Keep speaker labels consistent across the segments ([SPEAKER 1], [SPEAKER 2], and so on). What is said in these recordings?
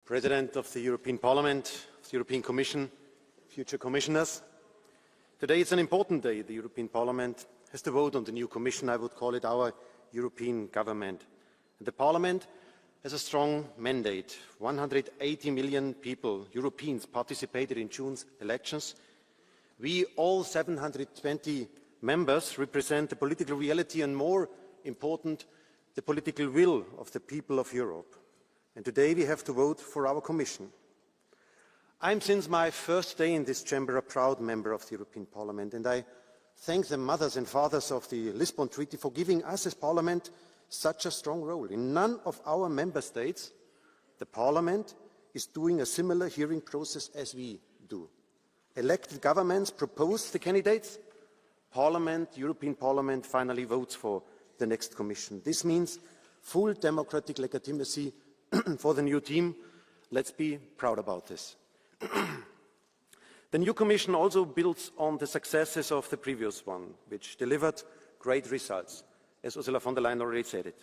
[SPEAKER 1] President of the European Parliament, of the European Commission, future commissioners. Today is an important day. The European Parliament has to vote on the new Commission. I would call it our European government. And the Parliament has a strong mandate. 180 million people, Europeans, participated in June's elections. We, all 720 members, represent the political reality and, more important, the political will of the people of Europe. And today we have to vote for our Commission. I'm, since my first day in this chamber, a proud member of the European Parliament, and I thank the mothers and fathers of the Lisbon Treaty for giving us as Parliament such a strong role. In none of our member states, the Parliament is doing a similar hearing process as we do. Elected governments propose the candidates. Parliament, European Parliament, finally votes for the next Commission. This means full democratic legitimacy for the new team. Let's be proud about this. The new Commission also builds on the successes of the previous one, which delivered great results, as Ursula von der Leyen already said it.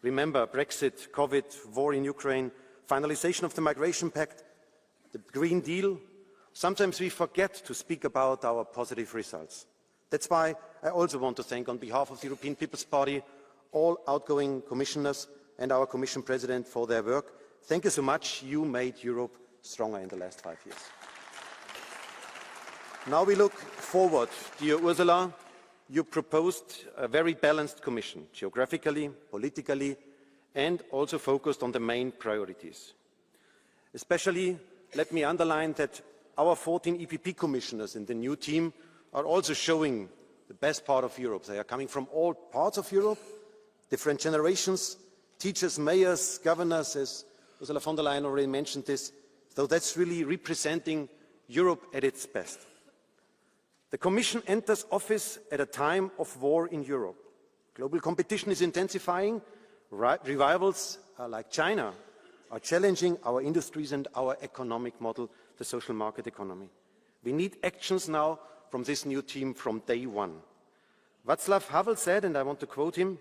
[SPEAKER 1] Remember Brexit, COVID, war in Ukraine, finalization of the Migration Pact, the Green Deal. Sometimes we forget to speak about our positive results. That's why I also want to thank, on behalf of the European People's Party, all outgoing commissioners and our Commission President for their work. Thank you so much. You made Europe stronger in the last 5 years. Now we look forward. Dear Ursula, you proposed a very balanced Commission, geographically, politically, and also focused on the main priorities. Especially, let me underline that our 14 EPP commissioners in the new team are also showing the best part of Europe. They are coming from all parts of Europe, different generations, teachers, mayors, governors, as Ursula von der Leyen already mentioned this. So that's really representing Europe at its best. The Commission enters office at a time of war in Europe. Global competition is intensifying. Rivals like China are challenging our industries and our economic model, the social market economy. We need actions now from this new team from day one. Václav Havel said, and I want to quote him,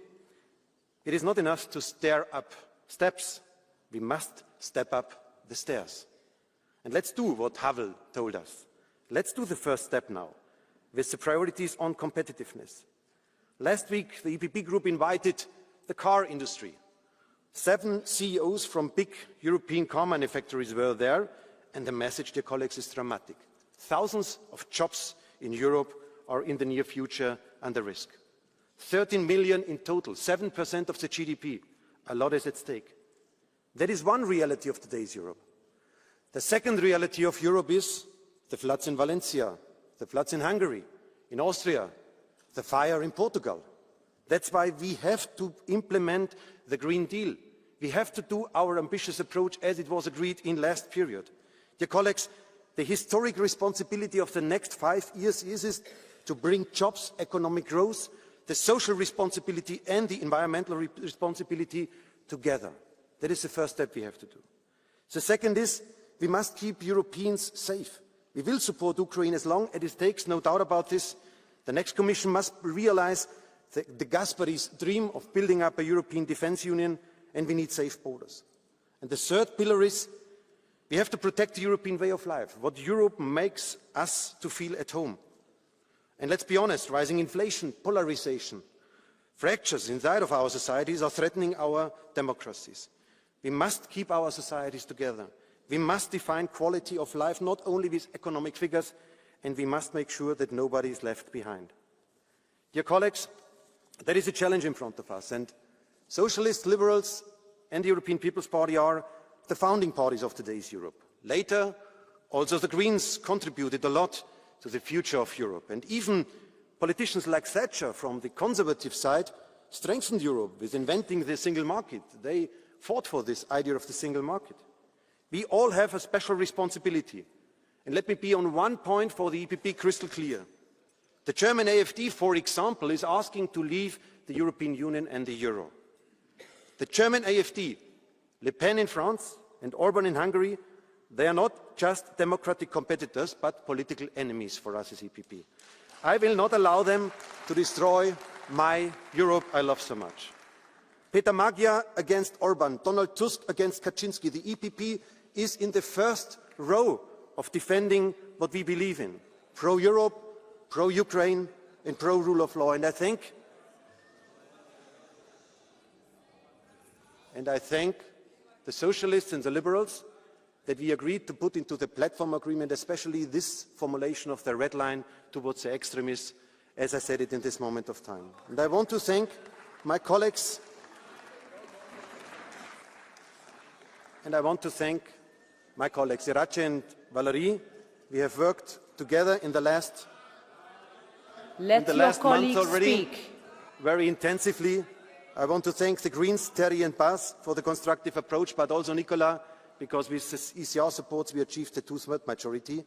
[SPEAKER 1] "It is not enough to stare up steps. We must step up the stairs." And let's do what Havel told us. Let's do the first step now, with the priorities on competitiveness. Last week, the EPP Group invited the car industry. 7 CEOs from big European car manufacturers were there, and the message, dear colleagues, is dramatic. Thousands of jobs in Europe are in the near future under risk. 13 million in total, 7% of the GDP. A lot is at stake. That is one reality of today's Europe. The second reality of Europe is the floods in Valencia, the floods in Hungary, in Austria, the fire in Portugal. That's why we have to implement the Green Deal. We have to do our ambitious approach as it was agreed in last period. Dear colleagues, the historic responsibility of the next 5 years is to bring jobs, economic growth, the social responsibility and the environmental responsibility together. That is the first step we have to do. The second is we must keep Europeans safe. We will support Ukraine as long as it takes, no doubt about this. The next Commission must realise the Gaspari's dream of building up a European defence union, and we need safe borders. And the third pillar is we have to protect the European way of life, what Europe makes us to feel at home. And let's be honest, rising inflation, polarisation, fractures inside of our societies are threatening our democracies. We must keep our societies together. We must define quality of life not only with economic figures, and we must make sure that nobody is left behind. Dear colleagues, there is a challenge in front of us, and Socialists, Liberals and the European People's Party are the founding parties of today's Europe. Later, also the Greens contributed a lot to the future of Europe, and even politicians like Thatcher from the conservative side strengthened Europe with inventing the single market. They fought for this idea of the single market. We all have a special responsibility, and let me be on one point for the EPP crystal clear. The German AfD, for example, is asking to leave the European Union and the euro. The German AfD, Le Pen in France and Orban in Hungary, they are not just democratic competitors, but political enemies for us as EPP. I will not allow them to destroy my Europe I love so much. Peter Magyar against Orban, Donald Tusk against Kaczynski. The EPP is in the first row of defending what we believe in: pro-Europe, pro-Ukraine and pro-rule of law. And I thank the Socialists and the Liberals that we agreed to put into the platform agreement, especially this formulation of the red line towards the extremists, as I said it in this moment of time. And I want to thank my colleagues, Iratxe and Valérie. We have worked together in the last month already very intensively. I want to thank the Greens, Terry and Bas, for the constructive approach, but also Nicola, because with this ECR support we achieved a two-thirds majority.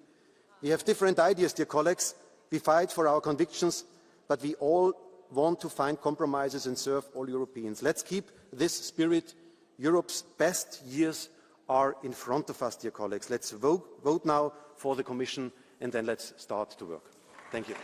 [SPEAKER 1] We have different ideas, dear colleagues. We fight for our convictions, but we all want to find compromises and serve all Europeans. Let's keep this spirit. Europe's best years are in front of us, dear colleagues. Let's vote now for the Commission, and then let's start to work. Thank you.